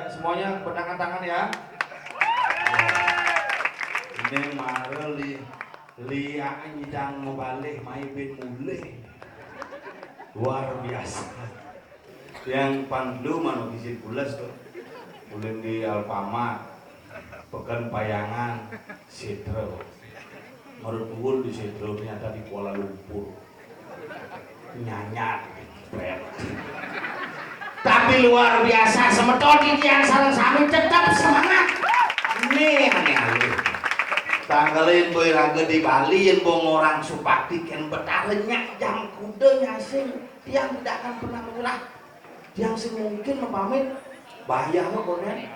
Semuanya pedangkan tangan ya. Ini mareli liak nyidang membalik maibin mulih luar biasa. Yang pandu mana gisit pulas tuh, ulin di Alfamart, pekan payangan, Sitro, merutungul di Sitro ternyata di Kuala Lumpur, nyanyat, tapi luar biasa semetodi yang sarang sami tetap semangat. Nih aneh-aneh. Tanggalin boy raga di Bali yang bong orang supakti kan betalenya jam kuda nyasing yang tidak akan pernah menyerah. Yang sih mungkin mempamit bahaya lo konen.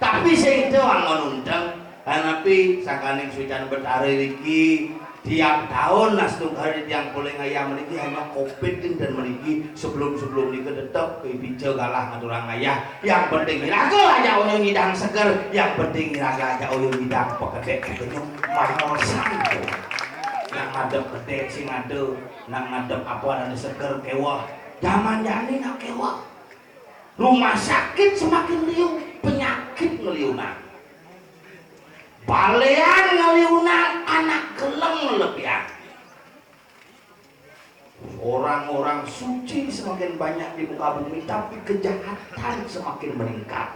Tapi saya itu orang menundang, tapi sakaning suican betari riki tiap tahun nastung hari yang boleh ngayah meriki hanya covid dan meriki sebelum ini kedetok ke bijau galah ngaturang ngayah. Yang penting iraga aja oyong ngidang seger, yang penting iraga aja oyong ngidang pekedek kedenyok mahal santo. Yang ngadep kedek sing ngade, nang ngadep apa dan seger kewah. Zaman jani nak kewah. Rumah sakit semakin liu, penyakit ngeliunan. Balean ngeliunan, anak gelem lebihan. Orang-orang suci semakin banyak di muka bumi, tapi kejahatan semakin meningkat.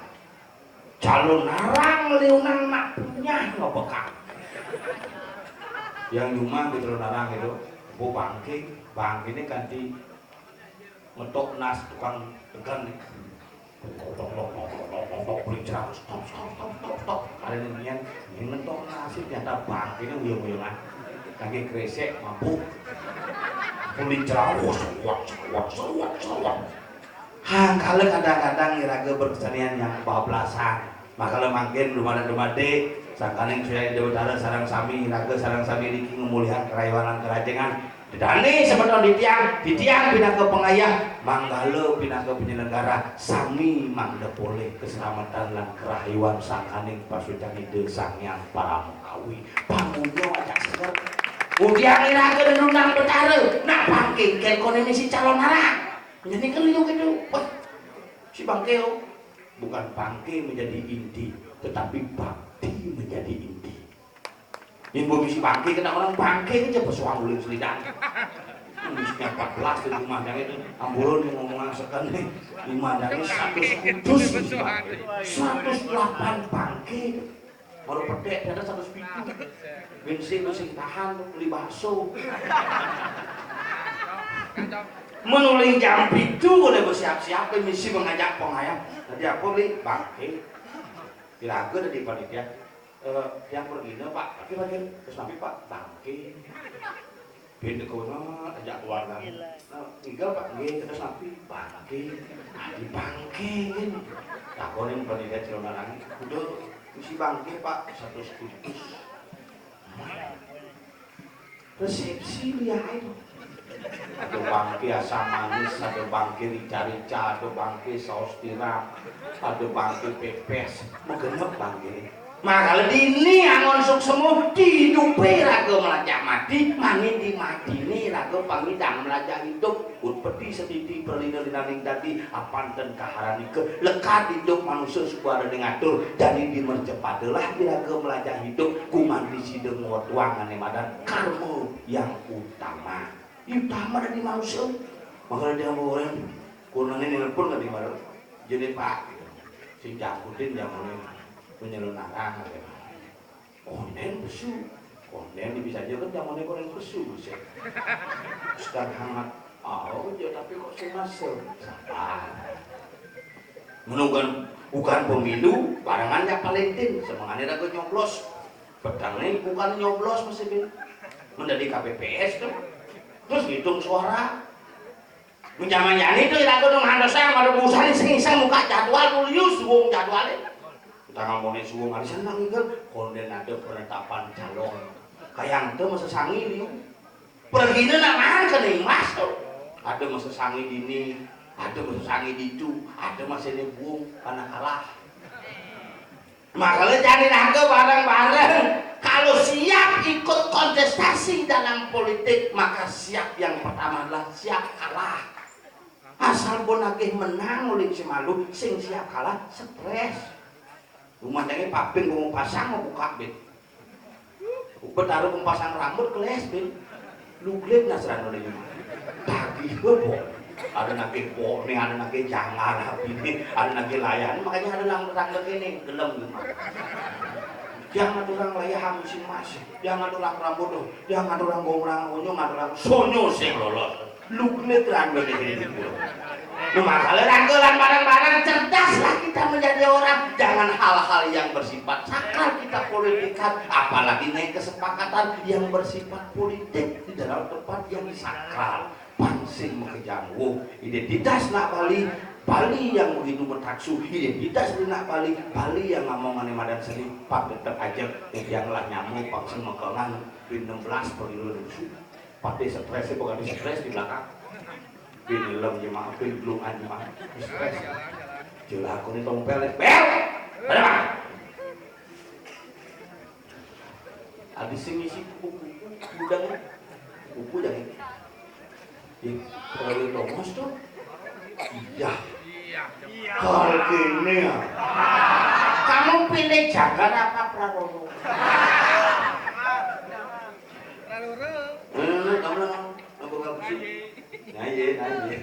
Calon narang ngeliunan nak punya ngobekak. Yang cuma di calon narang itu, bu bangke ini ganti ngetok nas tukang tegan nih. Beli cerah, stop. Ada yang ngetok nasi ternyata bang ini uyung-uyungan. Kaki kresek mabuk. Beli cerah, sewak. Kalau kadang-kadang iraga berkesenian yang bablasan. Maka makin rumah dek. Sangkaning suya di utara sarang sami iraga sarang sami riki ngemulihan kerayuanan kerajengan. Dani sebetulnya di tiang pindah ke pengayah, manggalo pindah ke penyelenggara, sami mangga boleh keselamatan dan kerahayuan sangkaning pasucan ide sangyang para mukawi. Pangunyo ajak seger. Udiang iraga dan undang betara, nak bangke ke ekonomi si calon arah. Menjadi keliu gitu. Wah, si bangkeo bukan bangke menjadi inti, tetapi bakti menjadi inti. Yang misi bangke kena orang bangke aja pesuang uling selidang. Misinya 14 di rumah yang itu ambulon yang ngomong sekan nih 5 dari 100 kudus 108 bangke baru pedek ada 100 pintu bensin masih tahan beli bakso menuling jam itu udah bersiap-siap misi mengajak pengayam tadi aku beli bangke kira-kira dari panitia yang pergi pak tapi bagian terus nanti pak bangke beda kono ajak keluarga tinggal pak nggih terus nanti bangke di bangke takonin pendidikan celonarang udah misi bangke pak 100 kudus resepsi lihat itu ada bangke asam manis ada bangke rica-rica ada bangke saus tiram ada bangke pepes mau genep bangke. Maka dini angon suk semu dihidupi raga melajak mati mani di mati ini raga pangidang melajak hidup utpeti setiti perlindungan tadi apanten kaharani ke lekat hidup manusia sebuah ada ngatur jadi dimercepadalah di raga melajak hidup kuman di sideng tuangan emadan karma yang utama dari manusia maka dia mau orang kurang ini pun nggak dimana jadi pak si Jakudin yang penyelenggaraan konen besu konen bisa aja kan zamannya konen besu bisa sekarang hangat tapi kok semasel sabar menunggu bukan pemilu barangannya Valentine semangatnya aku nyoblos pedangnya bukan nyoblos mesti menjadi KPPS tuh terus hitung suara menjaman-jaman itu aku dong handosnya ada usaha iseng-iseng muka jadwal tulius wong jadwalnya tanggal mulai subuh marisan nanggal konden ada penetapan calon Kayang teu masa sangi liu. Pergina namaan kening mas tuh. Ada masa sangi dini, ada masa sangi dicu, ada masa nebung karena kalah. Makanya cari rangka bareng-bareng. Kalau siap ikut kontestasi dalam politik, maka siap yang pertama adalah siap kalah. Asal pun lagi menang uling si malu, sing siap kalah stres. Rumahnya paping mau pasang mau buka bet. Betaruh pasang rambut keles bet. Lu glip nasran uling. Tagih bebo. Ada nake poni, ada nake jangan, ada nake layan. Makanya ada lang-lang ini gelem gitu. Jangan orang layah musim mas, jangan orang rambut, jangan orang gomrang onyong, jangan orang sonyo sing lolos. Lukne terang begini gitu. Masalah rangkulan barang-barang cerdaslah kita menjadi orang. Jangan hal-hal yang bersifat sakral kita politikan, apalagi naik kesepakatan yang bersifat politik di dalam tempat yang sakral. Pansing mengejamu identitas nak Bali. Bali yang begitu bertaksu, identitas di nak Bali. Bali yang ngomong madan seni, pak tetap aja yang lah nyamuk, pak semekelan, 16 pemilu lusuh. Pati stres, bukan di stres di belakang. Film jemaah, film jemaah, stres. Jelah aku nih tompel, bel, ada apa? Habis ngisi buku, budangnya, buku jadi. Kalau Thomas tuh, iya. Kalau gini ya, kamu pilih Jagar apa Prabowo? Kamu nggak sih? Nanya.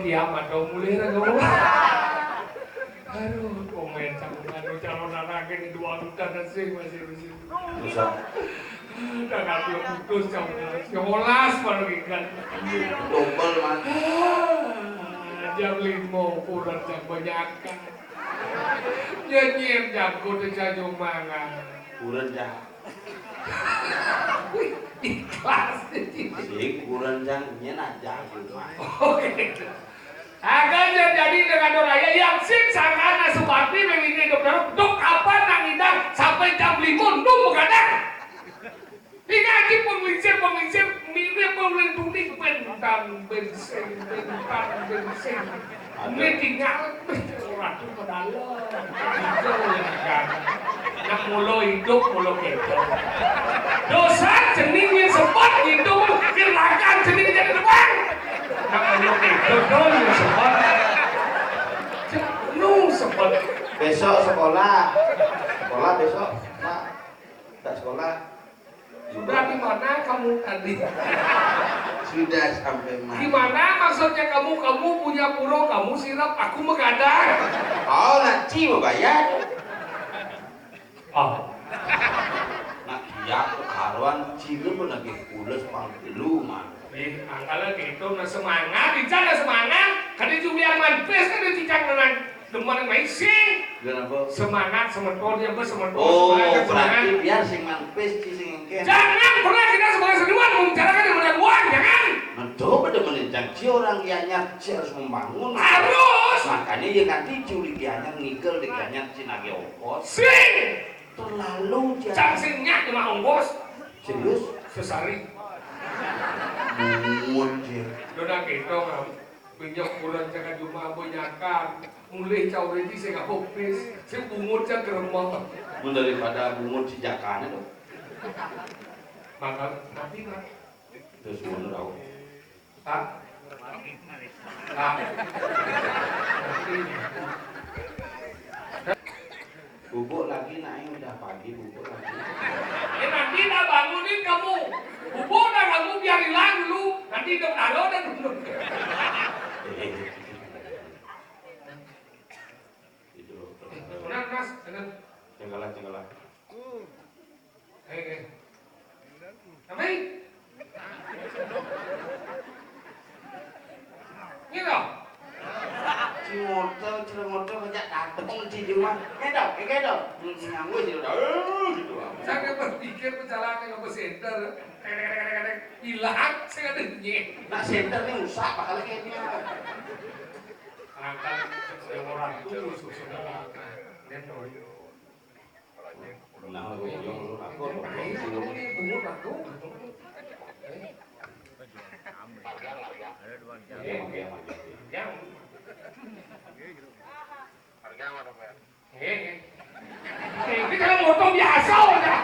Kiamat dong mulai ra gawa. Aduh, komen calon anak ini 2 juta sih masih. Bisa. Dengan dia putus jam 11 baru ikan. Double man. Jam 5 kurang jam banyakan. Nyanyian jam kudu jaju mangan. Kurang jang. Wih, ikhlas. Si kurang jang nyen aja mah. Oke. Akan jadi dengan doraya yang sing sangana subati mengingat dokter dok kapan nang idang sampai jam 5 ndung begadang. Ingati penginsir mirip pelindung bentang bensin. Ini tinggal orang tu pedalam. Hijau yang kan. Nak mulu hidup mulu kita. Dosa ceningnya sempat hidup kirakan cening jadi depan. Nak mulu kita dulu sempat. Nu sempat. Besok sekolah. Sekolah besok. Pak. Tak sekolah. Sudah di mana kamu tadi? Sudah sampai mana? Di mana maksudnya kamu punya puro, kamu sirap, aku mengadang. Oh, nanti mau bayar. Oh, Nak iya karuan cilu pun lagi pulas panggilu man. kalau gitu na semangat, dicana semangat, kadi julian manpes kadi dicang nang deman main sing. Kenapa? Semangat sementor dia sementor Oh, semangat. berarti biar sing manpes sing engken. Jangan pernah kita sebagai seniman membicarakan yang uang, jangan. Mencoba pada menjanji orang kianyar harus membangun. Harus. Makanya dia kan dicuri kianyar nikel di kianyar cinagi ongkos. Sing. Terlalu dia. Cang singnya cuma ongkos. Serius? Sesari. Muncul. Dona gitu ngam. Pinjak bulan jaga cuma banyakan. Mulai jauh ini saya nggak fokus. Saya bungut saya geremah. Mun daripada bungut si jakane tuh. Maka nanti kan. Terus mun tahu. Ah. Ah. Bubuk lagi naik udah pagi bubuk lagi. Ya nanti dah bangunin kamu. Bubuk dah kamu biar hilang dulu. Nanti dok alo dan dulu. Itu loh. Tenang mas, tenang. Cenggalan. Apa ini? Ini dong. Motor kerja dateng di rumah. Kedok. Nganggu sih udah. Gitu. Saya berpikir perjalanan ke center. Hilang, saya ada nyek. Nah center ini usah bakal kayaknya. Akan orang dulu susah. Nah, lu aku Ini bungut aku. Yang. Ini kalau motor biasa udah.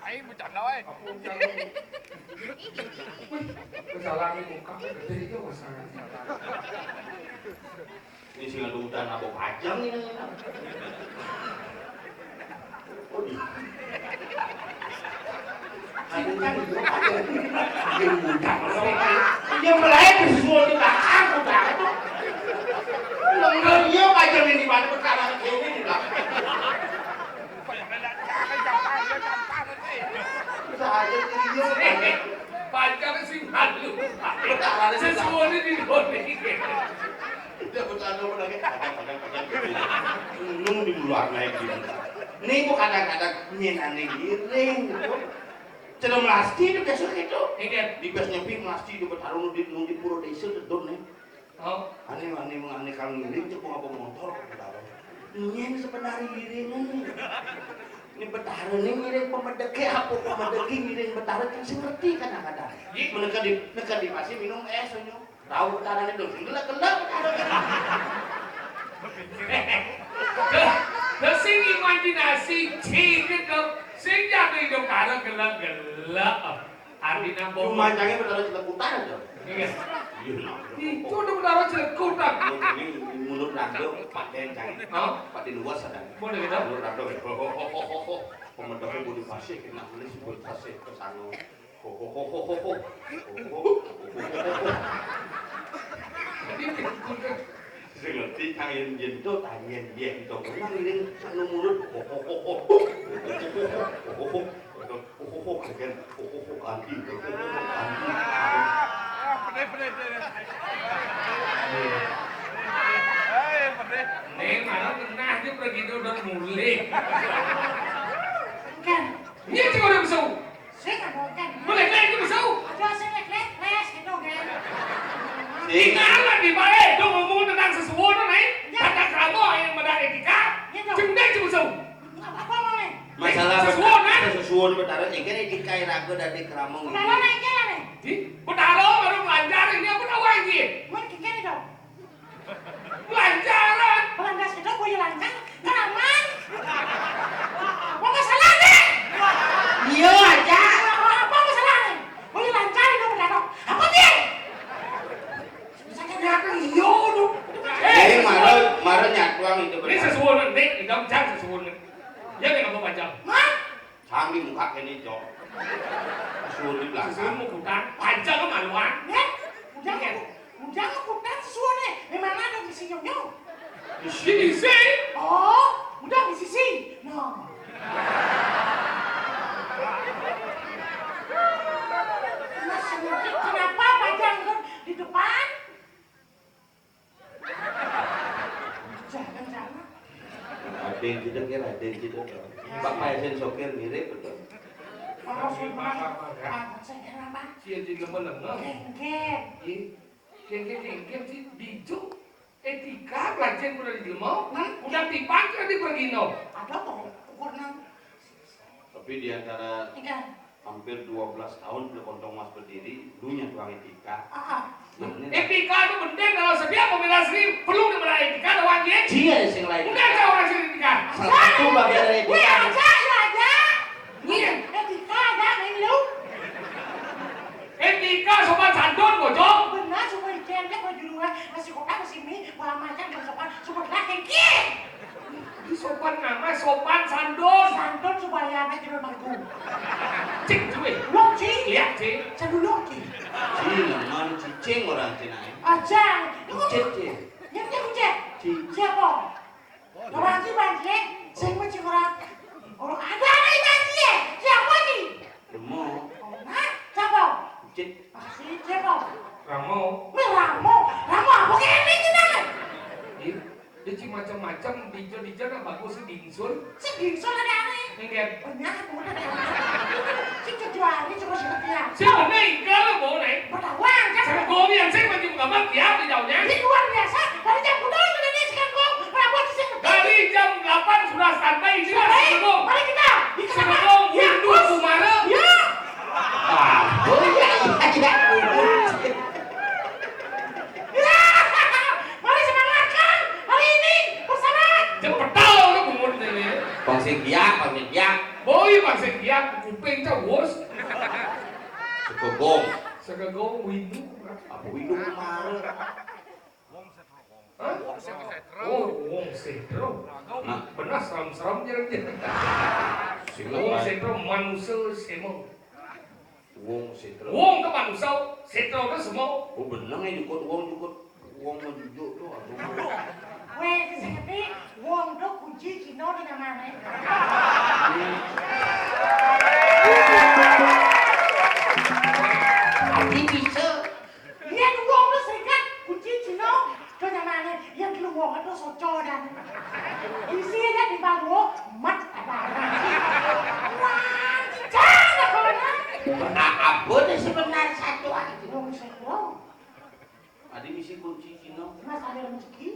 Aing bercanda wae. Kesalahan muka gede itu masalah. ini sih ngadu udah nabok pajang ini. Dia mulai semua di belakang udah. Dia pajang ini pada perkara ini di belakang. Panjang sih malu. Sesuatu di doni. Dia bercanda lagi. Nung di luar naik gitu. Ini kok kadang-kadang nyenane giring gitu. Cina melasti itu besok itu. Di besnya pi melasti itu bertarung di puro desa dedon nih. Oh, Aneh kang ngiring cek ngapa motor bertarung. Nyen sebenarnya giringan. Ini betara nih ngiring pemedeke apa pemedeke ngiring betara kan sih ngerti kadang-kadang. Mereka di pasti minum es sonyo. Tahu betara itu gelap betara. sing imajinasi cing dong. Sing jadi dong karena gelap. Artinya bom. Rumahnya betara Cileputan aja. Iya. Iya. Itu udah benar Cilekutan. Ini mulut rando paten cang. Oh, Paten luas ada. boleh gitu. Mulut rando. Pemedeke budi pasir kena tulis budi pasir ke sana. Sing ngerti kang yen to tanyen yen to nang ning anu mulut kan anti Pedih, pedih, pedih. Hei, pedih. Nih, malah nah dia pergi itu udah mulai. Kan, Ini cuma udah besau. saya nggak mau kan. Boleh kan itu besau. Ada saya les gitu kan. Tinggalan di balik itu ngomong tentang sesuatu nih. Kata kamu yang ada etika. Cuma cuma besau. Apa mau nih? masalah sesuatu betara jengkel etika ragu dari keramong Kalau naik jalan nih, Betaro baru belajar ini apa tahu lagi? mau kikir dong. Pelajaran. Pelandas itu boleh lancar, kan aman. Apa masalah nih? iya aja Apa masalah nih? Boleh lancar itu benar. Apa dia? Ya kan iyo dong. marah nyatuang itu Ini sesuatu nih, tidak jangan sesuatu. Ya nggak mau baca. Hah? Sambil muka ini jok sesuatu di belakang Sesuatu mau hutan, panjang ke maluan. Ya? Udah ngikutin sesuatu nih. Memang ada di sini nyong. Di sini. Oh, udah di sisi. No. Kenapa panjang di depan? Jangan. ada yang tidak kira ada yang tidak Pak Paisen Sokir mirip betul Kalau sudah saya kenapa? Dia jadi lemah-lemah. Kengkeng. Kengkeng sih dijuk. Etika belajar udah di lemah. Udah dipanggil di pergi no. Ada toh warna tapi di antara ikan. hampir 12 tahun di Kontong Mas berdiri dunia tuang etika Etika itu penting kalau setiap pembela sendiri perlu dibela etika ada wajib. dia yang lain Bukan saya orang sini etika. salah satu bagian dari Wih etika aja. Iya. Etika ada main lu. Etika sopan santun bocok. Benar semua dicendek baju luar masih kota masih mie pola macam dan sopan semua kengkeng. Di sopan nama sopan santun. Santun supaya anak jual bagus. Cik cuy. Lo sih? Lihat sih. Saya dulu sih. Cilangan cicing orang Cina Aja. cicing Yang cek. Siapa? Orang sih banjir. Saya mau cek orang. Orang ada yang banjir. Siapa sih? demo Nah, siapa? cicing Masih siapa? Ramo. Ramo apa kayak ini kita? Iya. Dia cik macam-macam dijo nah bagus sih dingsul. Segingsul ada aneh. Enggak. Banyak kemudian ada si kecuali cuma sepertinya. Siapa nih? Kalau mau nih. Bertawan kan? Saya gobi yang saya macam gambar tiap di jauhnya. Ini luar biasa. Dari jam kuda sudah nih sekarang kau. Berapa di sini? Dari jam 8 sudah standby di sini. Sebelum. Mari kita. Sebelum windu kumara. Ya. Mari semangat kan? Hari ini bersama. Cepet tahu lo kumur ini. bangsa giak Boy masih dia kuping cawos. segogong Segagong windu. apa hidup kemarin Hah? Oh, wong setro. nah Benar seram-seram jalan-jalan. sing Wong apa setro manusia semua. wong sitro Wong ke manusia, setro ke semua. oh bener ya jukut wong mau jujuk tuh aduh Weh, kesini wong do kunci Cina di mana? Adi bisa Lihat wong do serikat kunci Cina do mana? Yang lu wong do soco dan isinya di bawah mat apa? Wah, jangan kau abon sebenarnya satu aja wong setro. Adi misi kunci Cina Mas ada rezeki?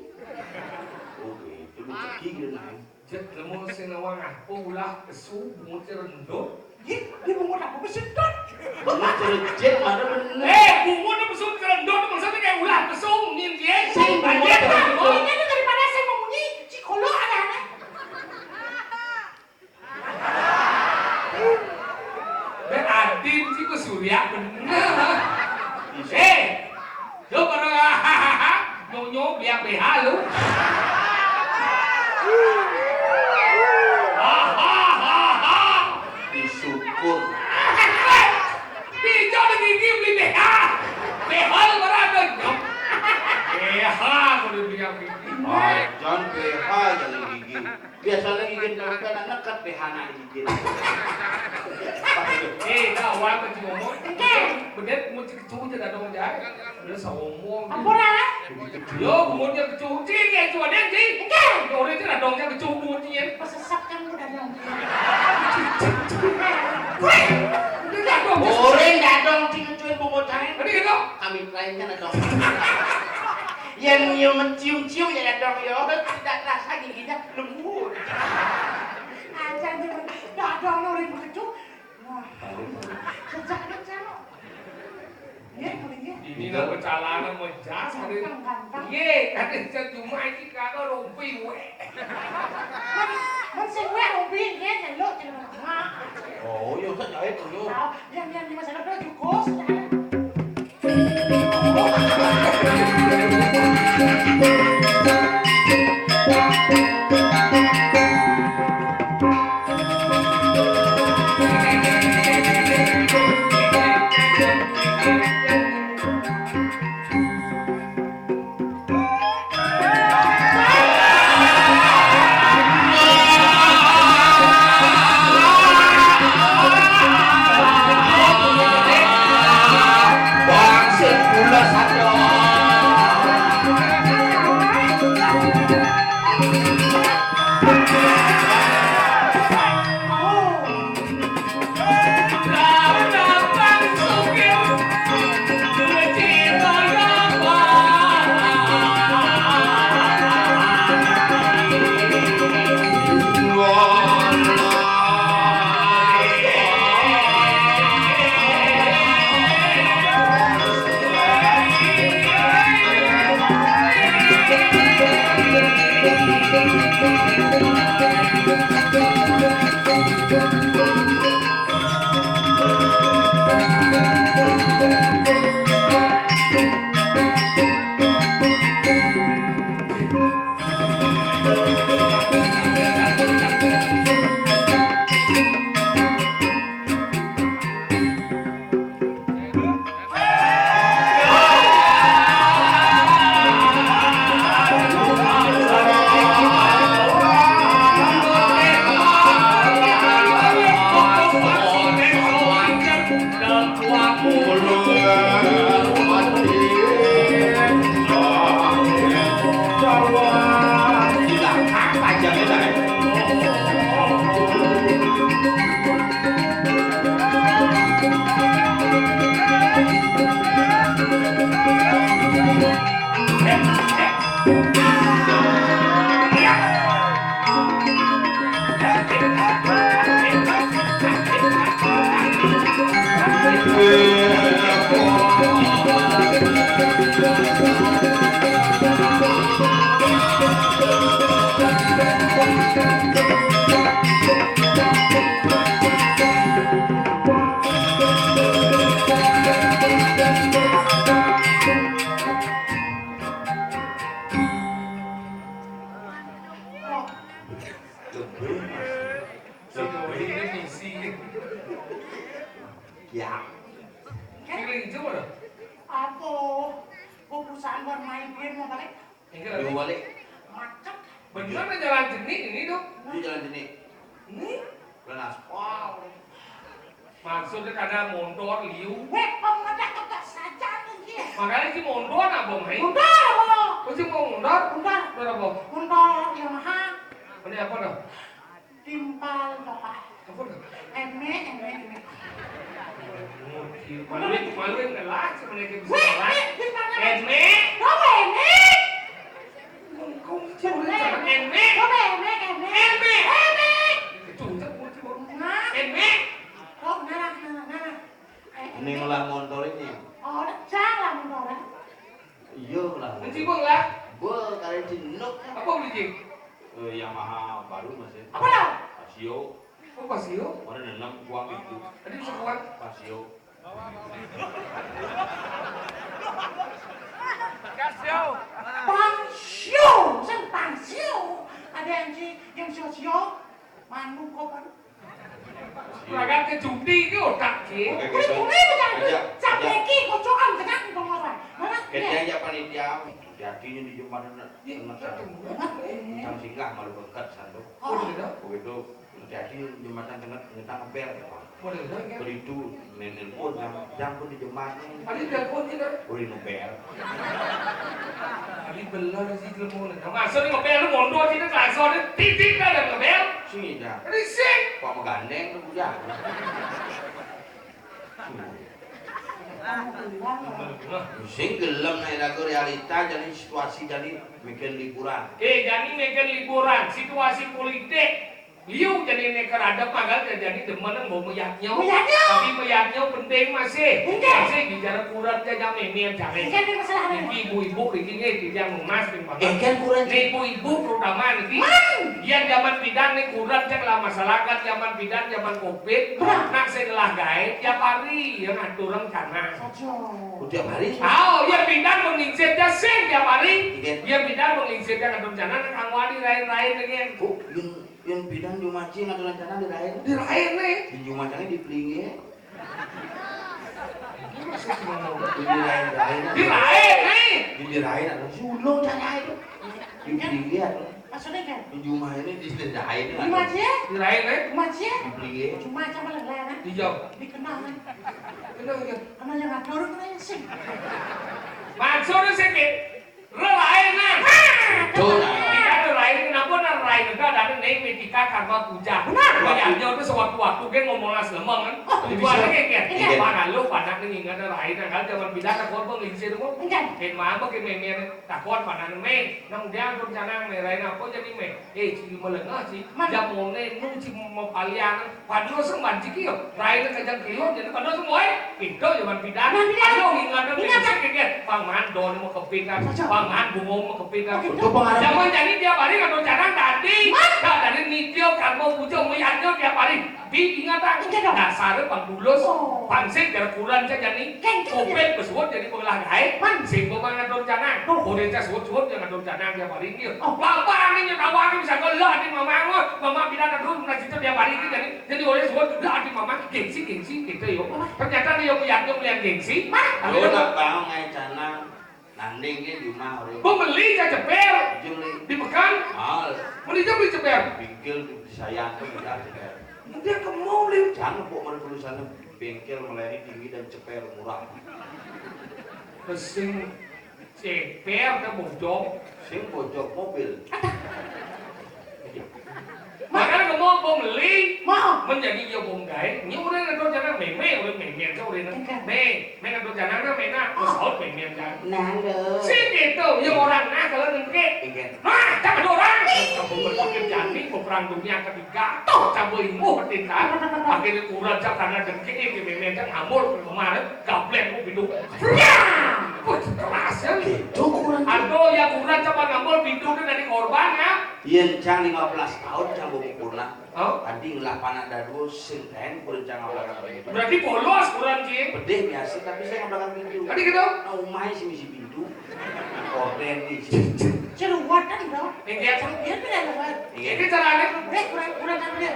oh gitu rezeki gitu naik Jet lemu senawang aku ulah kesu bungut rendut. Di bungut aku besedot. bener cerejek mana bener Bungut itu kesu rendut maksudnya kayak ulah kesu ngin dia. Sing bungut Aja rendut. Ini tuh daripada saya memunyi psikolog ada. Adin sih ke Surya bener. Lo pada nyonya biar BH lu. disyukur Bijak di gigi beli BH. BH lu berapa nyok? BH kalau bilang gigi. John PH yang gigi. Biasanya gigi dompet nekat PH na gigi. Awal ke Cimomo. Bedet mau kecu jadi dong jahe. Udah sawomong. Ampun Yo, kemudian kecu cing ya cuma dia cing. Dore itu dongnya kecu kemudian. pesesat kan udah dong. Orang dadong cium-cium bocahnya. Tadi gitu. Kami lainnya dadong. Yang nyium mencium-cium ya dadong yo. Tidak rasa giginya lembut. Aja nih, dah dong nori begitu. Wah, sejak kecil. Ya, kulinya. Ini lo perjalanan menjas hari. Ganteng. Ye, ada cuma ini kagak rompi we. Man sing wae robin ya nyeluk jeneng mak. Oh, yo saya itu yo. Tahu, yang di masa lalu juga sudah. Bangsit pula satu. Ya, Feeling itu mana? Apa? Kok perusahaan bermain game mau balik? Enggak lu ada. balik Macet. Beneran ada jalan jenis ini dong. di jalan sini. Ini Bulan aspal. maksudnya karena mondor liu. Weh, pemuda kagak saja nih. Makanya si mondor apa main? Mundur, apa? Kau sih mau mondor? Mundur. Mondor apa? Mundur Yamaha. Ini apa dah? Timpal bapak. Apa dah? Eme. Maluin ngelak sebenarnya bisa Weh, ngelak. timpal Eme. Apa eme? Kau jangan eme. Apa eme? Eme. Eme. Cuncat mesti baru. Nah, Eme. oh, nara. Ini ngolah motor ini. Oh, jangan mundur. Iya lah. Nanti bang lah. Gua kali jenuk. Apa beli jeng? Yamaha baru masih. Apa dah? Casio. Oh pasio. Kemarin 6 uang itu. Tadi bisa kuat. Casio. Pansio, sen pansio. Ada yang sio. Manu kok kan? Lagan ke judi ke otak ke. Oke, Kuwi so. kuwi benar. Aja, Sampai aja. ki kocokan tenan kok ora. Mana? Kita aja panitia. Jadinya di Jumatan enak satu. Tentang singgah malu berkat satu. Begitu jadi Jumatan tengah kita ngebel. Begitu nelpon jam pun di Jumatan. Ali telepon kita. Boleh ngebel. Ali belar sih telepon. Masuk ni ngebel lu mondo sih tu langsung titik dah dah ngebel. Sini dah. Risik. Kok menggandeng tu budak. Sing gelem nek lagu realita jadi situasi jadi mikir liburan. Jadi mereka liburan, situasi politik. Liu jadi mereka ada magal jadi demen mau meyaknya. Tapi meyaknya penting masih. Masih bicara kurang saja memang cari. Ibu-ibu begini tidak emas Kan kurang ibu-ibu terutama nanti yang zaman bidan nih kurang cek lah masyarakat zaman bidan zaman covid nak setelah gaet tiap hari yang ngatur rencana. tiap hari. Oh, yang bidan menginsitnya sih tiap hari. Yang bidan menginsitnya ngatur rencana nak angwali lain-lain lagi. Oh, yang bidang Jumaci ada rencana dirayain. Dirayain nih. Di Jumacanya di Pelingi. Dirayain nih. Dirayain ada sulung cara itu. Di Pelingi ada. Maksudnya kan? Di Jumah ini dirayain. Cuma aja? Dirayain nih. Cuma aja? Di Pelingi. Cuma aja malah lain. Dijawab. Dikenal kan? Kenapa ya? Karena yang ngatur kan sih. Maksudnya sih relain nih. Betul. Tidak relain kenapa nak relain itu ada nih metika karma puja. Bayarnya itu sewaktu-waktu kan ngomongnya selemeng kan. Dibuatnya kayak mana lu pada nih ingat relain kan zaman bidan takut mengisi itu. Ken mah apa memang takut pada nih. Nang dia rencana relain apa jadi ciri melengah sih. Jamone nu ciri mau palian. Padahal semua ciki yo. Relain kejang kilo jadi padahal semua itu zaman bidan. Padahal ingat kayak pangan don mau kepikan. Pangan bungo mau kepikan. Zaman jadi tiap hari kan rencana tadi. Nah dari nitio karma puja meyaknya tiap hari. Diingatan dasarnya Bang Dulus pansik gara kurang saja nih kopet besuat jadi pengelah gaib pansik pemangan rencana udah saya suut-suut jangan rencana tiap hari ini bapak ini nyetawang bisa gelah di mama bilang dulu pernah cerita tiap hari ini jadi oleh suut gelah di mama gengsi gitu yuk ternyata nih yang melihat gengsi Lu nak bang rencana nanding di rumah orang. Pembeli saya cepet di pekan beli cepet Bingkil disayang tuh tidak cepet. dia kemau liu Jangan kok mana tulisannya bengkel melayani tinggi dan cepet murah. Pesing ceper ke bojong Sing pojok mobil. makanya kamu mau beli Mau. menjadi yo bom gae ni udah ngatur jangan meme udah meme kau udah me ngatur jangan na me na pesawat meme jangan Nangge. sih gitu yang orang nah kalau nengke tak ada orang kamu berpikir jadi peperang dunia ketiga cabai ilmu tinta akhirnya kurang karena dengki ini meme jangan ngamul kemarin gablek mau biduk keras ya Itu kurang. aduh yang kurang coba ngamul biduknya dari korban ya Yen cang 15 tahun cang bukuna. oh Adi ngelah panah dadu sing ten kurang cang belakang pintu. berarti polos kurang sih Bedeh biasa tapi saya belakang pintu. tadi gitu Nah umai sih misi pintu. Orden di Ceruat kan bro. Ingat Dia tidak lewat. ini caranya Kurang kan dia.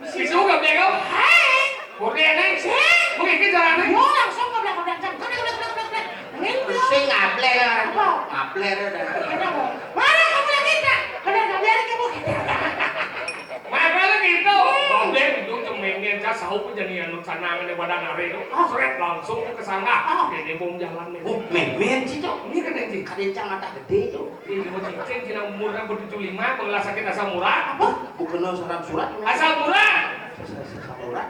Sisu gak bego Hai. Kemudian mungkin ini caranya Yo langsung ke belakang jam. sing ngablek Apa? ngablek dah. Mana kamu lagi tak? Benar nggak biarin kamu kita. makanya gitu boleh itu cemengin saya sahu pun jadi anu canangan di badan hari itu seret langsung ke sana jadi mau jalan nih Oh, men sih tuh. ini kan yang Kadang cang mata gede tuh. ini mau cincin cina umurnya 75 pengelas sakit asam murah Apa? Bukan sarang surat. asam murah Surat.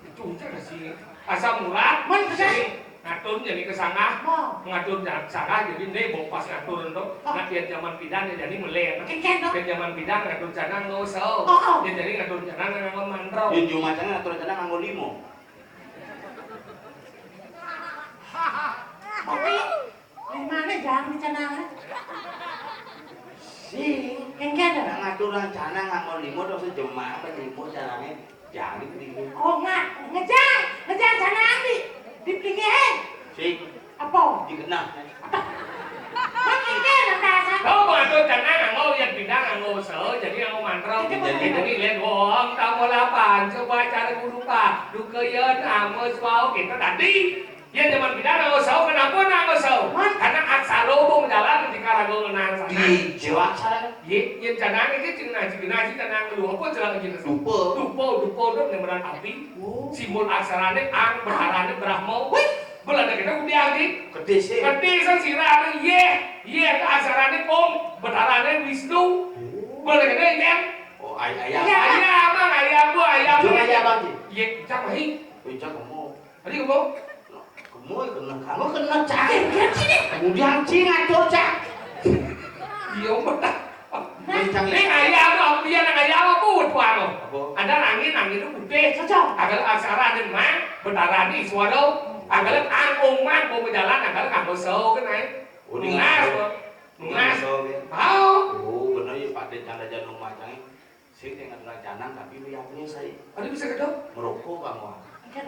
itu gak sih asam murah Man, bener. ngatur jadi ke sana Mau. ngatur sana jadi nih bawa pas ngatur untuk ngatur zaman bidan jadi melek Kencan dong. ke zaman bidan ngatur sana ngosel dia jadi ngatur sana nganggo mantrau Yen Jumacana atur acara nganggo limo. Tapi di mana jangan dicanangan. Sing Kencan dong. ngatur rencana nganggo limo terus jemaah apa limo carane jangan dipilih. Oh ngejar canangan di pelingin. Sing Apa? dikenal. Makin kan dasar. kau ngatur sana nganggo yang bidan nganggo sel jadi nganggo mantrau jadi lihat wong tamu lapan coba cara guru pak dukeun amos wau kita tadi Ya zaman kita nggak usah, kenapa nggak usah? Karena aksara bung jalan ketika ragu ngenang sana. Di Jawa aksara. Ye, yang jangan ini cina tenang dulu. Apa jalan kita? Dupa. Dupa itu nemeran api. Simbol aksarane ang, berharane brahmo. Bulan kita udah lagi. Gede sih. Gede sirane ye aksarane om, berharane Wisnu. Bulan kita yang Oh ayam. ayam bu ayam. Cuma ayam lagi. Ye, cak mahi. Bisa kamu. Tadi kamu? Kamu kena cak. Kemudian cing ngatur cak. Iya betul. Kencang Ini ayam apa dia nak ayam apa buat tuan lo? Apa? Ada angin itu putih. Cocok. Agar aksara ada mang, berdarah di suara. Agar angkung mang mau berjalan, agar kamu sâu cái này. Nungas. Tahu? Oh benar ya Pak De canda janung macam sih dengan rancangan tapi meyakini saya Ada bisa kedok? merokok kamu.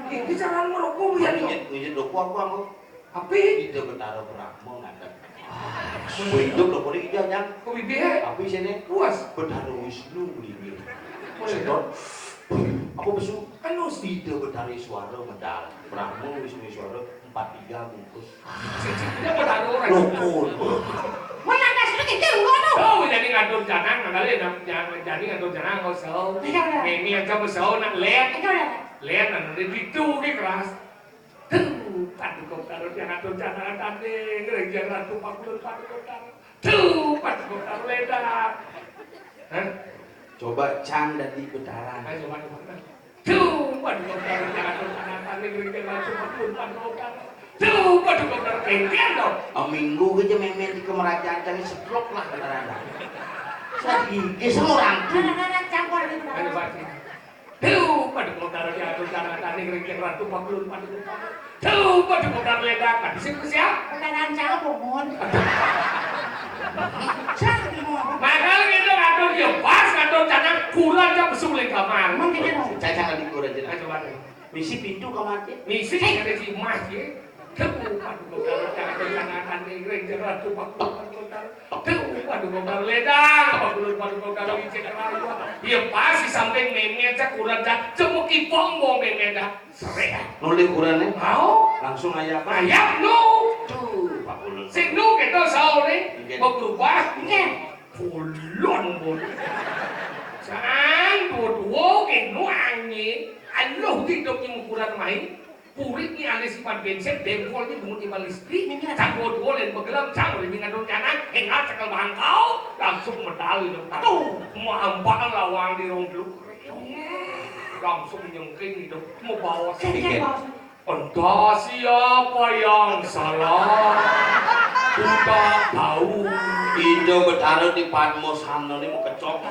Ini jangan merokok ya nih. Ngijit rokok kamu. Api? Itu betara berahmo nggak. Hidup lo boleh jangan. Kau bibir? Api sini Puas. betara Wisnu beli. Boleh Sedot. Aku besu. Anu Tidak betara suara medal. Brahmo Wisnu suara 43 bungkus. Dia berdarah orang. Rokok. Mana ada sedikit dia ngono. Oh, jadi ngatur janang, nggak jadi ngatur janang kau sâu. Ini yang kamu sâu nak lihat. Lihat nanti itu keras. Padu kau taruh jangan tuh jangan tadi gereja ratu pakul padu kau taruh. Padu kau taruh ledak. Hah? Coba cang dari betara. Ayo coba. Padu kau taruh jangan tuh jangan tadi gereja ratu pakul padu kau taruh. Padu kau taruh kengkian dong. Minggu aja memen di kemerajaan cang seblok lah betara. Lagi semua orang. Mana campur di Ayo mana. baca. Padu kau taruh jangan tuh jangan tadi gereja ratu pakul padu kau taruh. Padu kau taruh ledak. Di situ siapa? Bukan cara pomon. Jangan ngomong. Makanya kita ngatur dia pas ngatur jangan kurang jam besulit kamar. Emang gitu dong. Caca lagi kurang Ayo jelas. coba deh. Misi pintu kamar aja. Misi ada si emas ya. Padu kau taruh jangan tuh jangan tadi gereja ratu pakul padu kau taruh. Padu kau taruh ledak. Padu kau taruh icek rawa. Iya pas di samping memnya cak kurang cak cemuk ipong mau memnya dah. Sering. Nulis ukurannya Mau? langsung ayah apa? Ayam no. Tuh, Pak Ulun. Sing nu kita sahur ni. Mau berubah. Oke. Pulon pun. Jangan dua-dua ke nu angin. Allah hidup yang ukuran main. Purit ni ada sifat bensin, dengkol ni bungut iman listrik. Cak dua-dua lain bergelam, cak boleh mengandung kanan. Enggak cakal bangkau, langsung medali dong. Tuh, mau ampak lawang di rong dulu. Langsung nyengking hidup, mau bawa Sedikit bos. Entah siapa yang salah. Tidak tahu. Indo betara di Padmo sana ni mau kecok.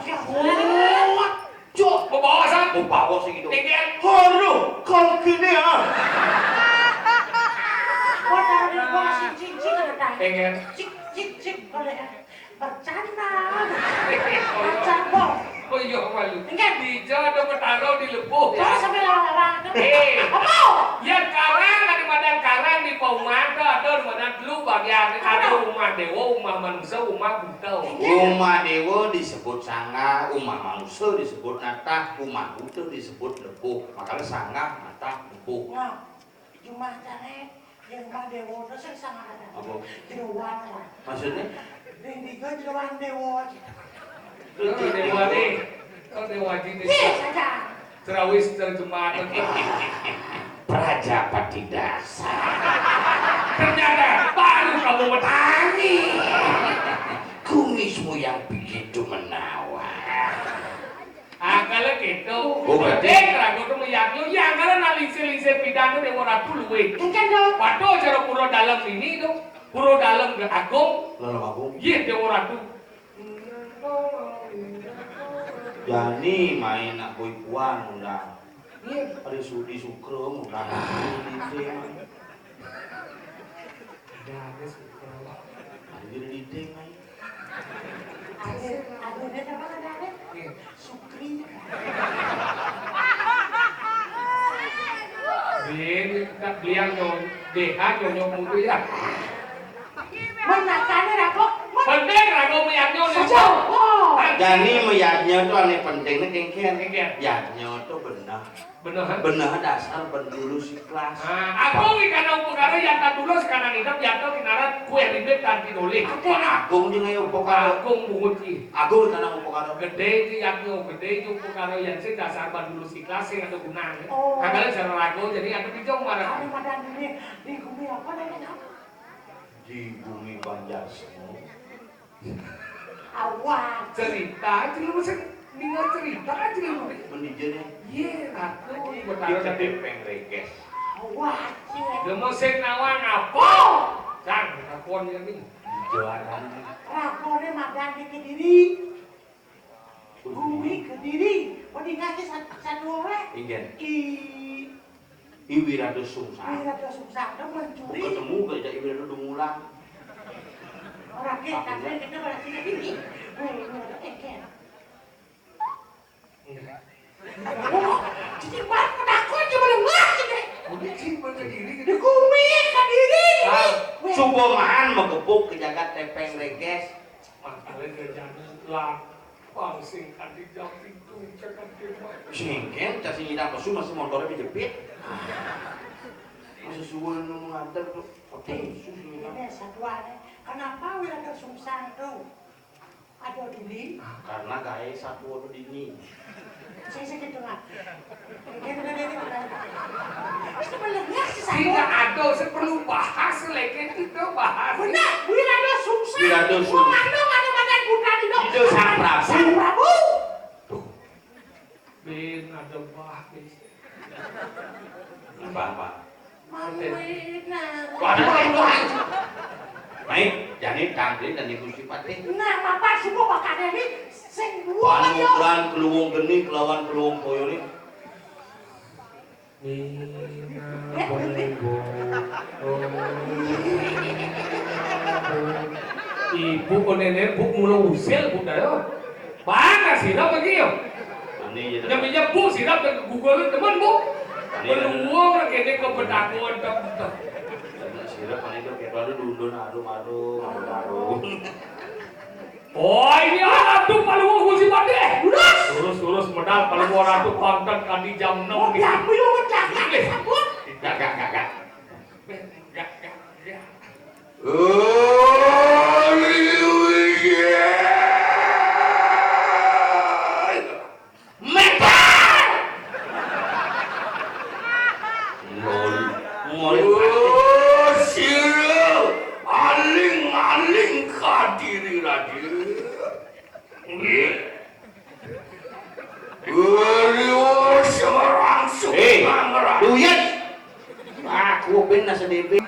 Cuk, mau bawa san? Mau bawa sih gitu. Tinggal. Haru, kalau gini ah. Kau taruh di bawah si cincin ada tak? Tinggal. Cik boleh bercanda. Bercanda. Oh iya malu. Tinggal. Bija ada bertaruh di lebuh. Kau sampai lama-lama. Apa? Ya karang ada badan karang di Paumata ada badan dulu bagian ada rumah dewa, rumah manusia, rumah buta. Rumah dewa disebut sanga, rumah manusia disebut natah, rumah buta disebut lepuh. Makanya sanga, natah, lepuh. Nah, cuma cara yang rumah dewa itu saya sangat ada. Apa? Jeruan lah. Maksudnya? Ini kan jeruan dewa. Dewa ni. Oh dewa jadi. Saja. Terawis terjemahan. Prajapati dasar. Ternyata baru kamu bertani. Kumismu yang begitu menawan. Kalau gitu, Oh, berarti- ragu tu meyakini, yang kalau nak lise pidana dia mau ratu luwe. Kan dong. Padu cara pura dalam ini tu, pura dalam ke agung, Lalu aku, ye dia mau ratu. Jani main nak boy puan udah. Ye, Ada Sudi Sukro udah. Anjir di deng main. Aduh, dia apa ada? Sukri. Bin, tak beliang nyon, dehan nyon mulu ya. Mana kan ada kok? Penting ragu meyakini ni. Saja. Oh. Jani meyaknya tuh aneh pentingnya kengkian. Kengkian. Yaknya tuh benar. Bener dasar pendulus ikhlas. Aku karena upakara yang tak dulu sekarang hidup jatuh kinarat kue ribet dan tinulik. Agung jeung aya upakara. Agung bungut ki. Agung kana upakara. Gede ki aku gede itu upakara yang sih dasar pendulus ikhlas yang ada gunanya. Oh. Kagak cara ragu jadi ada bijong marah. Ada madan ini di bumi apa namanya? Di bumi Banjarsemu. Awak. Cerita aja lu mesti dengar cerita aja lu. Menijene. Iya, aku Kita bertanya depeng reges. Awak. Gemesin nawan apa? Cang, takon yang ini. Jualan. Rakone madan di Kediri. Bumi Kediri. Bodi ngasih satu orang. Ingen. Ih, Wiradu Sungsang. ada susah ada mencuri. Ketemu kerja Wiradu Dumulang. Orang kita kita berarti ini. Eken. Oh, jadi buat penakut cuma dengar deh. Udah sih mana diri Di bumi Kediri. Suboman megepuk ke jagat tepeng reges. Makanya kerjaan lah. Pangsing di jam itu cakap tembak. Singken cacing nyidam pesu masih motornya dijepit. Masih suwe nu nganter tuh. Oke, susu Ini satuannya. Kenapa Wirada Sungsang tuh? Ada diri. karena gaya satu dini. Saya gitu nggak. Pasti mendengar sih saya. Tidak ada perlu bahas lagi kita bahas. Benar, Wirada Sungsang. Wirada Sungsang. Mengandung ada makan putra di dong. Itu Sang Prabu. Sang Prabu. Tuh. Ben ada bahas. Apa? Mawina. Waduh. Baik, jadi tangri dan ibu sipati. Nah, apa semua makan ini sing dua aja. Panuran keluwung geni kelawan keluwung koyo ni. Ibu ko nenek bu mulu usil bu dayo. Bangga sirap lagi yo. Ani ya. Namanya bu sirap dan Google teman bu. Peluang lagi ini kebedakuan tetap. Sirap ani itu kayak lalu dundun arum. Oh ini aduh paluang kursi pade. Lurus medal paluang aduh konten kan di jam 6 Oh, nih. ya, belum mencapai. Gak. Gak. Aling kadiri lagi. Duyet. Aku ben nasa DB.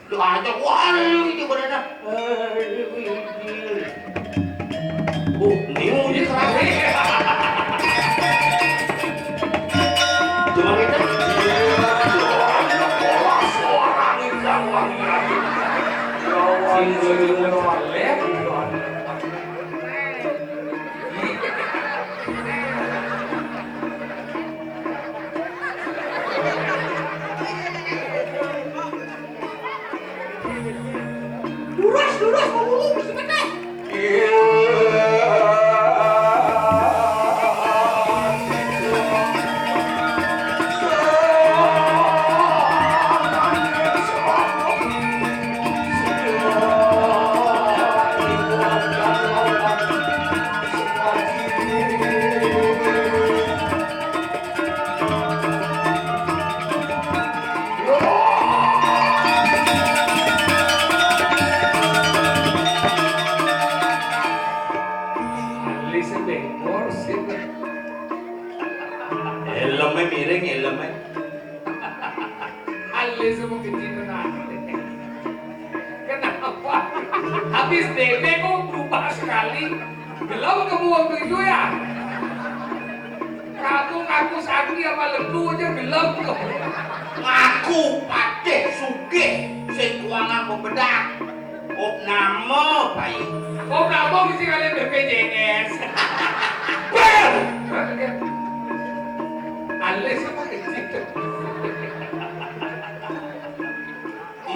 Lu aja walu itu benar. Niu di kerasi. Cuma kita. Orang ikan wangi. Lurus, mau sebentar. Elemnya. Alis mo kecil natin. Kenapa? Habis DP kok berubah sekali. Gelap kamu waktu itu ya? Kamu ngaku sakti apa ledu aja gelap kok. Ngaku pade sugih sing keuangan pembedak. Kok nama baik. Kok kamu mesti kalian BPJS? Ber! Alis mo kecil.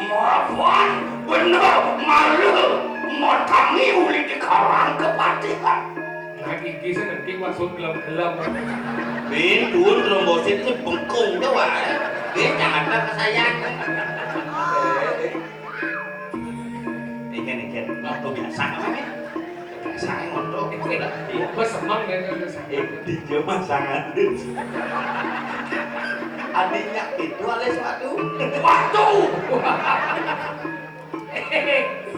Maafan, bener, malu, motangi uli di karang kepatihan. Nah, gigi saya nanti masuk gelap-gelap. Bin dhuwur trombosit itu bengkung tuh wae. Bin Jakarta kesayangan. Ini waktu biasa kan? Biasa ngono. Gue seneng deh saya. Di Jawa sangat. Adiknya itu alias waktu.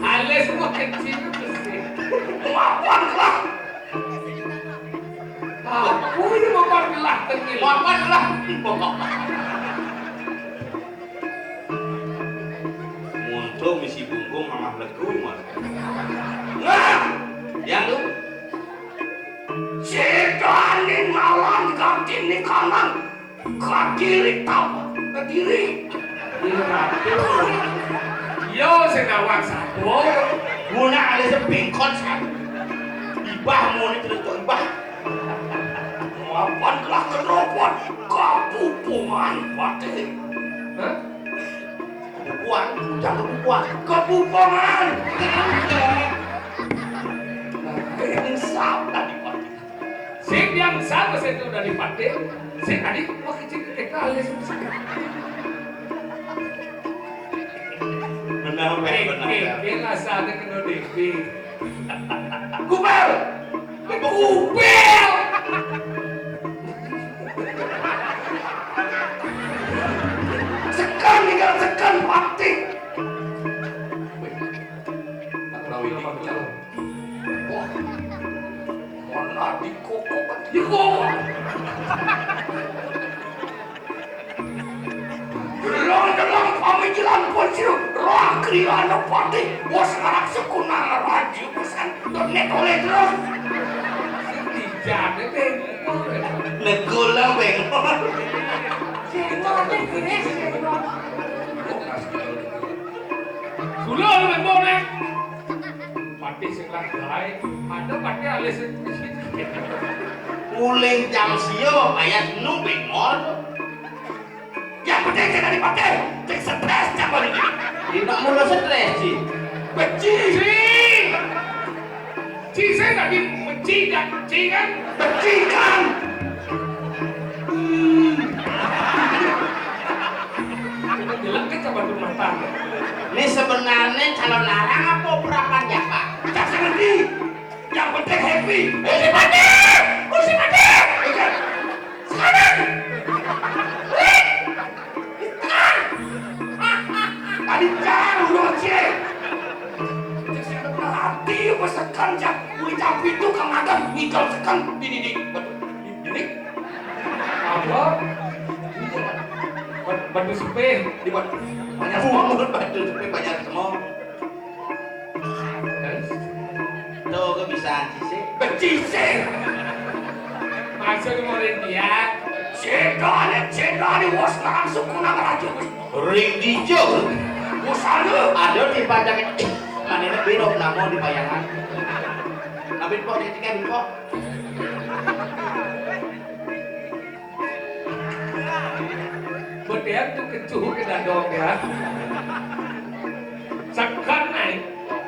Alias semua kecil sih. Mapan lah. Aku ini mapan lah tengil. Mapan lah. Untuk misi bungkung mamah legung mas. Nah, yang lu. Sedanin malam kaki kanan, kiri tapak ke kiri. Yo senawang satu. Guna alias bengkot san. Ibah mau nih terus ibah. Mapan telah keropot kepupungan pati. Hah? Kepupuan, jangan kepupuan. Kepupungan. Yang salah di pati. Sing yang salah saya itu udah di pati. Sing tadi wah kecil kali susah. Benar benar. Dia nggak sadar kena DP. Kubel. Kubel. Sekan tinggal sekan pati. Tak tahu ini macam. Wah. Mana di koko kan? Di koko. Dalam pamikiran pocil roh kriana pati bos anak sekunang raju pesan donet oleh terus jadi bengkok Negula bengkok. Senggol teh beres senggol. gula lu bengkok nih pati sekelas lain ada pati alis Uling jam sio ayat nu bengkok. yang penting kita di pati cek stres jangan ini Tidak mulu stres sih. benci saya nggak benci kan benci kan kita bilang kan coba rumah tangga Ini sebenarnya calon larang apa perapan ya pak? tak ngerti yang penting happy si Pati si Pati sekarang tadi jauh dong cek hati pesekan jak uli capi itu kang agam nikal sekan di apa batu sepeh di banyak semua Batu tapi banyak semua. Tuh kebisaan sih. becise masuk mau dia cedane was langsung kunang raja Ring dijo. usahanya Ada di pajak itu. Mana ini biro namun di bayangan. Tapi kok jadi kan kok. bedean tuh kecuh ke dadong ya sekan naik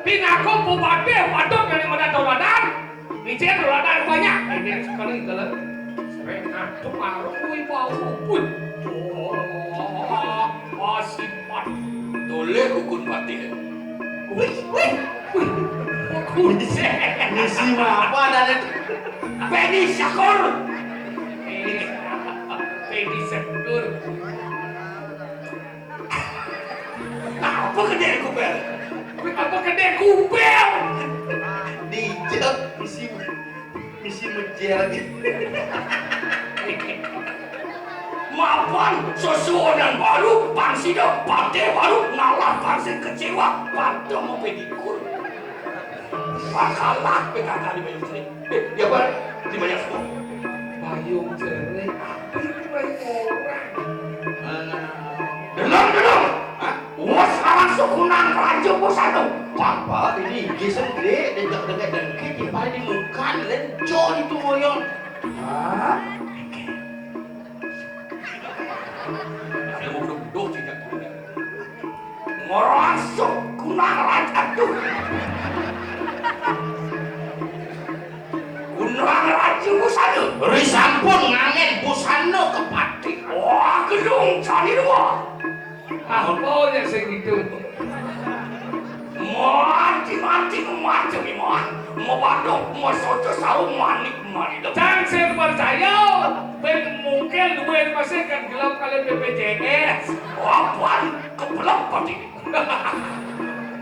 pinako bupati padok dari mana doladan bicara doladan banyak ini sekali kalau sering tuh maru bau pun sifat dole ukun pati wih Misi mah apa ada Penny Syakur Penny Syakur apa gede kubel? Apa gede kubel? dijo misi mejer gitu. Mapan sesuatu baru pansida partai baru ngalah pansin kecewa pada mau pedikur bakalah PKK di Bayung Cerik ya bar di banyak semua Bayung Cerik apa itu Bayung orang denang was sekarang sukunang raja posano Papa ini giseng gede dekat dan kiki pada di muka lenco itu moyong. hah? Saya mau duduk tidak ngorong sukunang raja tuh kunang raja posano Waduh, Risampun ngangen busana kepati. wah gedung cari dua. Apa yang segitu? Mati mau badok mau soto sarung manik jangan saya percaya mungkin duit masih kan gelap kalian BPJS apaan kebelah padi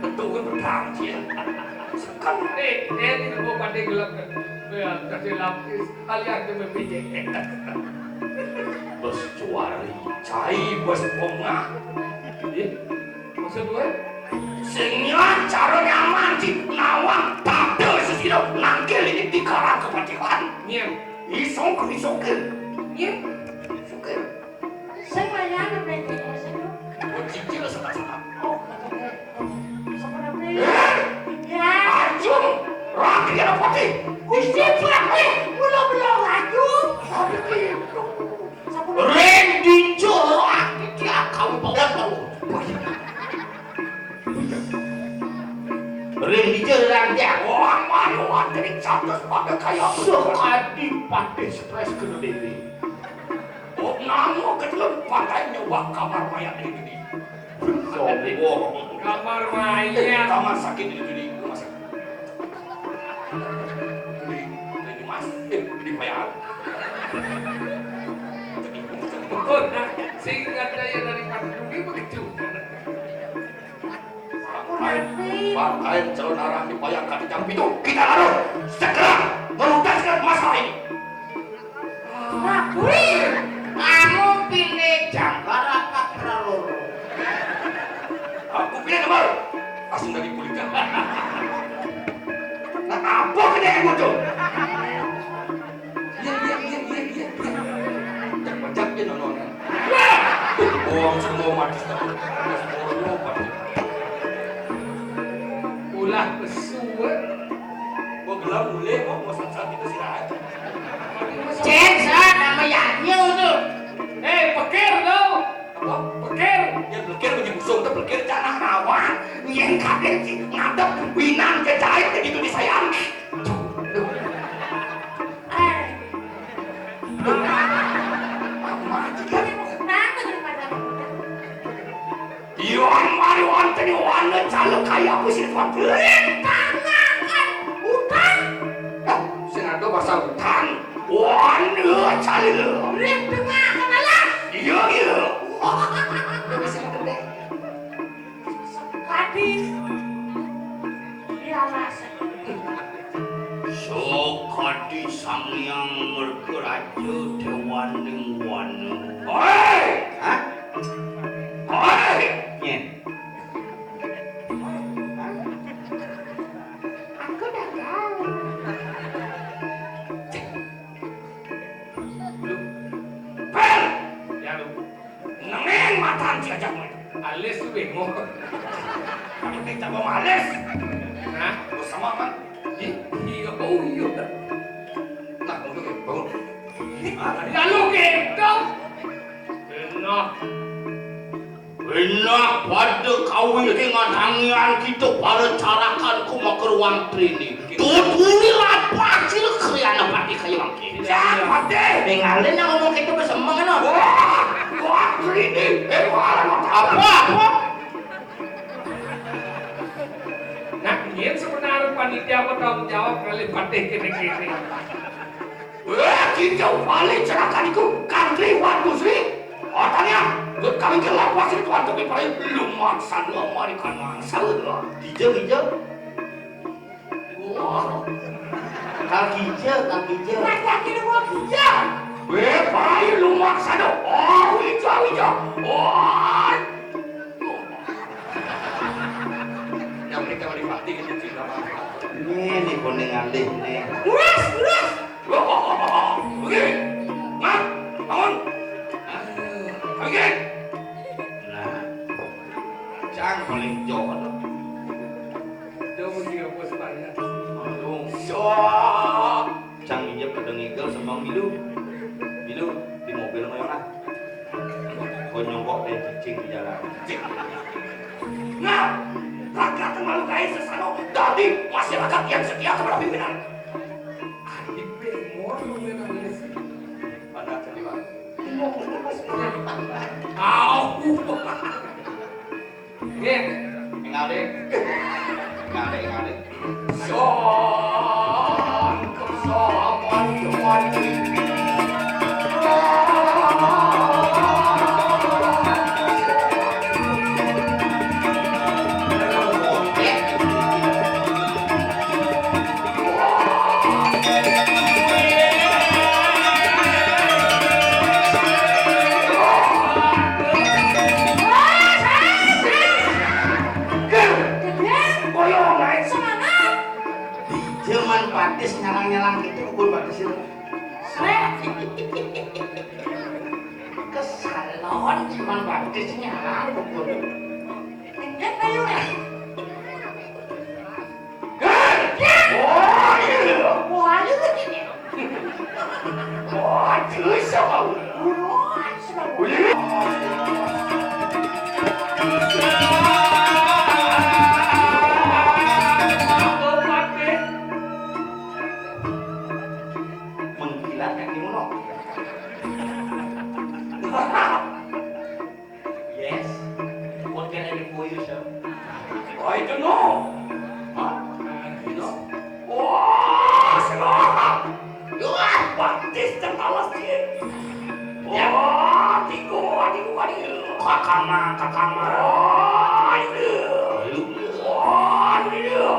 itu gue bertanggung kan tidak mau padi gelap kan kasih lapis kalian ke BPJS bos cuari cai bos pongah maksud gue Sengilan cara nyaman di nawang tak ada sesidap nangkil ini di karang kepatihan. Iya, isongkel. Iya, isongkel. Saya bayar BPJS itu. Cicil sama-sama. Oh, seperti ya. Ajung, rakyat yang pati. Gusti Prabu, belum ajung. Randy Jorak dia kau pegang tahu. Randy Jorak dia Orang manuan dari catas pada kayak sekadi pakai stres kena dede. Oh, namo ketelan pakai nyoba kamar mayat ini. Sombong. Kamar mayat. Kamar sakit ini rumah sakit. Ini mas, ini bayar. Betul, nah, sehingga daya dari Padudi begitu. Pakaian calon arah dibayangkan di jam itu. Kita harus segera menuntaskan masalah ini. Wih, Kamu pilih jangkar apa praloro? Aku pilih nomor. Langsung dari pulihkan. Nah, apa kena yang muncul? Iya. Jangan dia nonton. Bohong semua mati setengah. Semua mati. Ulah besuwe. Gua gelam boleh, mau saat itu istirahat. Censa nama Yanyo tuh. Pekir lo. Apa? Pekir. Ya pekir begini busung tuh pekir jangan rawan. Yang kaget sih ngadep winan kejahit begitu disayang. Iwan mariwan tadi wana calo kaya aku sih tuan tangan hutan. Senado bahasa hutan. Wana calo. Rip tengah kenalan. Iya. Kadis. Ialah Sokadi sang yang mergeraja dewaning wana. Oi! Hah? Oi! Nyen. aku dah tahu. Per! Ya lu. Nengen matan si ajak mo. Alis lu bengok. Kamu tidak mau alis. Nah, lu sama kan? Iya. Nah, bangun. Ya lu gitu. Enak pada kawin dengan hangian kita pada carakan ku ke ruang trini. Tutuli lapak sih kriana pati kayu angki. Siapa deh? Dengarin yang ngomong kita bersama kan? Wah, trini. Apa? Nah, ini sebenarnya panitia bertanggung jawab kali patih kene-kene. Wah, kita balik cerahkan itu kantri waktu sih. Otaknya, kami gelap wasir tuan tapi paling belum maksa dua marikan mangsa. Hijau. Wah, Kang hijau. Laki-laki dua hijau. weh, paling lu maksa dong. Oh, hijau. Wah. Yang mereka balik patih itu tidak apa-apa. Ini kuning alih nih. Uras. Oke, Mak, bangun. Oke. Nah, jangan paling jauh. Jauh dia bos banyak. Aduh, Jauh. Cang minjem pedang igel sama Milu di mobil ngoyongan. Kau nyongkok dan cicing di jalan. Nah, rakyat terlalu kaya sesano dari masyarakat yang setia kepada pimpinan. Adik bemor lu memang Kau. Ini, Ngale. Ngale. son kesamaan kembali. Cuman batis nyalang gitu pun batis itu. Kesalon cuman batis nyalang pun. Ingat ayo ya. Oh iya. Wah, ayo begini. Wah, sama. Buruan sudah. Mengkilat yang dimuno. Yes. What can I do for you, sir? I don't know. You know? Wah, semangat. Batis tertalas dia. Wah, tigo. Kakama. Wah, iya. Wah, iya.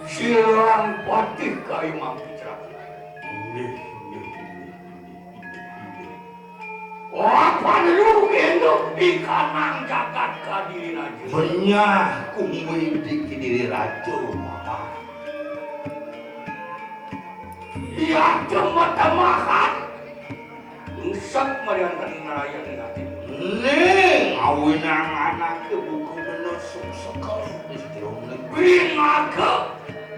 Siang patih kai mangkicak. Apa lu gendong ikan nang jagat kadiri aja. Benyah kumui diki diri rajo, mama. Ya temah-temahan. Rusak marian kenarayan nanti. Ning, awinang anak ke buku menusuk sekali istiom negeri. Binaga.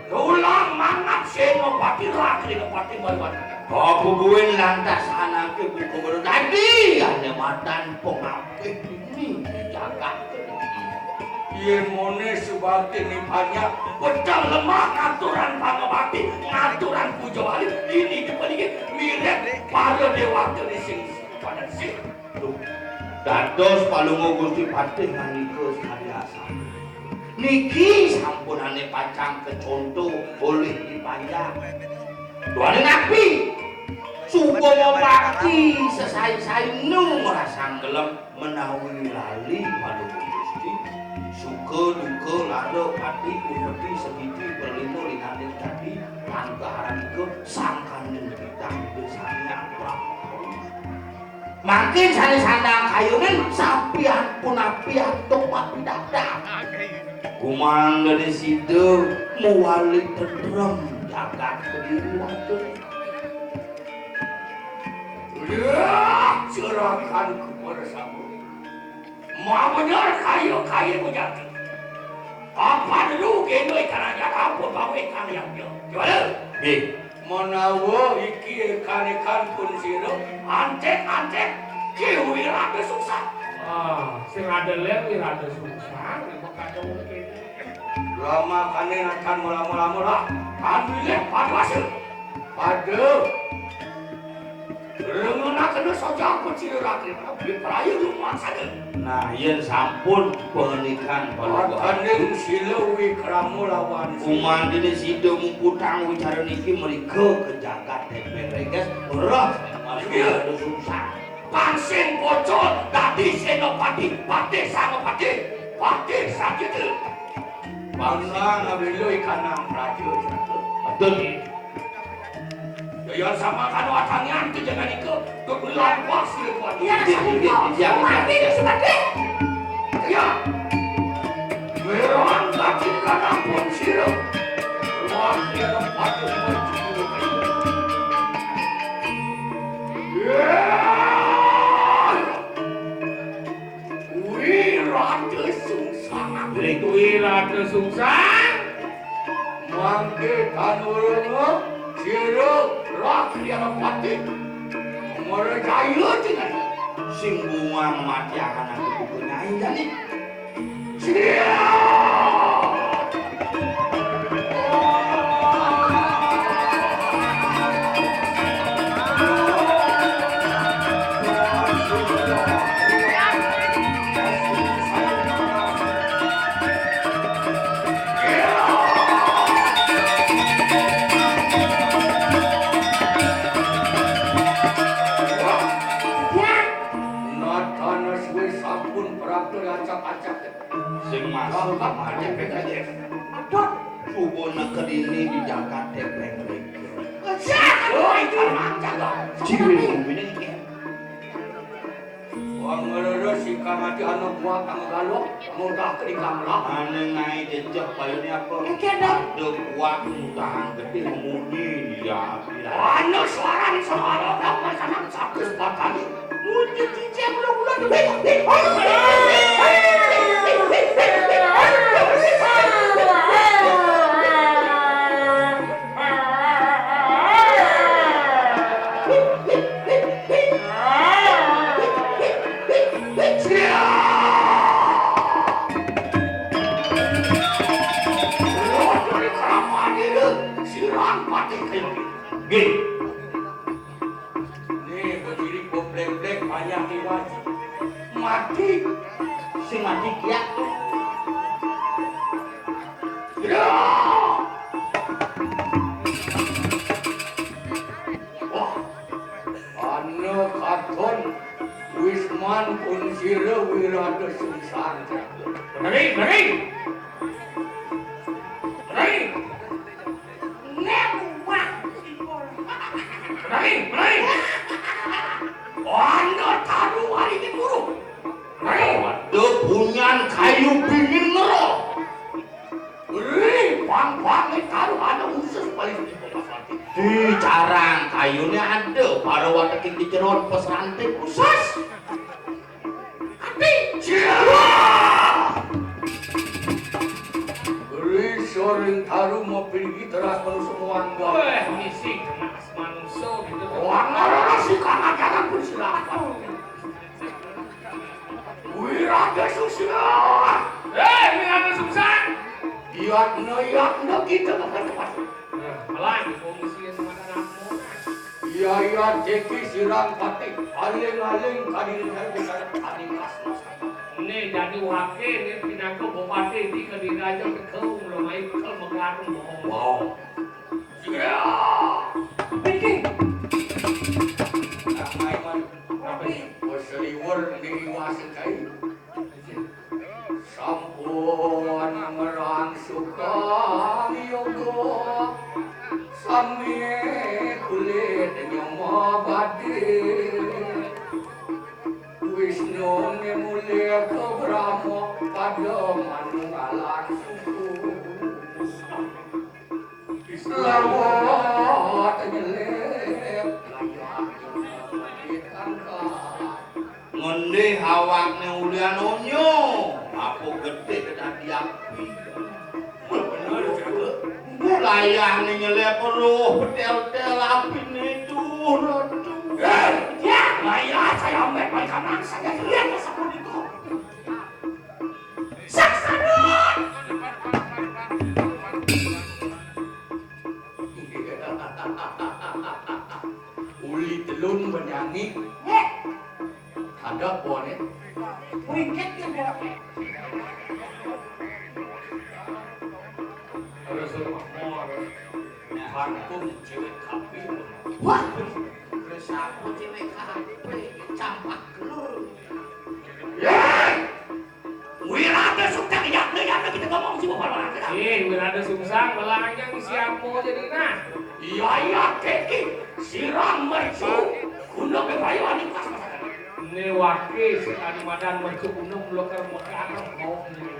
Ulang mangap senopati lagi nepati baruan. Kau bubuin lantas anak ke buku menusuk tadi. Hanya matan pengapit ini jaga. Yen mone subakti ni banyak pedang lemah ngaturan pangabati ngaturan pujo alit ini dibandingin mirip para dewa dari sing pada sing. Dados palungo Gusti Patih nganika sadiasa. Niki sampunane pacang keconto boleh dipanjang. Duane napi. Supomo bakti sesai-sai nu merasa gelem menawi lali palungo Gusti. Suka duka lado pati kumedi segiti berlino linane tadi langgaran ke sangkanen kita besarnya makin sari sandang kayunan sapian pun apian tomat dadak kumang dari situ muwali tentrem jagat berdiri lagi Ya cerahkan kepada sabu mau benar kayu menjadi apa dulu gendoi karena jaga pun bawa ikan yang dia gimana? Menawa iki ikan pun siro antek kiwi rada susah. Sing ada lem rada susah, nek kacau mungkin. Rama kane acan mula-mula kan bilih padwase. Pade. Rengeuna kena soja aku cireurak di perayu rumah sadeu. Nah, yen sampun pernikahan baluga. Kaning sileuwi kramu lawan Kuman dene sido muputang wicara niki mereka ke jagat bereges beras masuk ada susah. Pansing bocor dadi senopati, pati sanopati, pati sakitu. Bangsa ngabeloy kanang prajurit. Betul. Ya sama kanu atangan tu jangan ikut kebelan wasil kuat. Ya, mati di sebade. Ya. Merang kaki kanang pun sirup. Luar dia tempat yang berciru kayu. Ya. Wirata sungsang. Wirata sungsang. Mangke tanurungu sirup. Rakyat mati, merjaya dengan Sing bunga mati akan aku bukunai jadi. Sing masuk aja PKS. Aduh, Subona kedini di jagat depreng lagi. Oi, karang jaga. Ciwi ini iki. Wang ngereure si kang ati anu buat kang galok, mudah kedikang lah. Ane ngai dejak bayune apa? kena. Ada kuat mutahan gede muni ya bila. Anu suara suara apa sanang satu batang. Mudi cicing belum Gih, Nih berdiri goblek-blek banyak diwaj. Mati. sing mati kiak. Ya. Wah. Anu katon Wisman pun sira wirata sungsang. Beri. Beri. Anu taru hari ini buruk. Beri. Waduh punyan kayu pingin ngerok. Beri. Bang taruh anu khusus paling di Pasati. Di carang kayunya ada para watekin dicerot pos rantai khusus. Ati. Beri sering taruh mau pergi teras manusia muangga. Misi kena manusia gitu. Wang orang si kakak jangan bersilakan. Wirata sungsang. Ini ada sungsang. Iat kita makan tempat. Malah komisi yang mana kamu? Iya ceki sirang pati. Aling kadin saya kadin kasmas. Ini jadi wakil ini pindah ke bupati di Kediri aja ke mulai ke mengarung bohong. Wow. Ya. Bikin. Ramai man. Berseliwer di iwasan kayu. Sampun merang suka yoga. Sami kulit nyomo badi. Wisnu mulia ke Brahma pada manunggalan suku. Lawat nyelip layak Ngendi hawakne ulian onyo. Apa gede kedadi api. bener jaga. Layahne nyelep roh betel-tel apine dur. Ya, layak saya ambil baik kanan saya lihat ke sepuluh itu. Saksanun. Ani Nek, ada boleh. beriket ya Bok. Harus rumah kantung cewek kapi. Wah, Terus aku cewek kape campak gelur. Wirada suka ya kita ngomong sih bapak kita. Wirada sungsang melangnya siapa jadi nah. Iya keki siram mercu gunung kebayuan itu pas ini wakil sekali madan mercu gunung lokal makanan mau ini.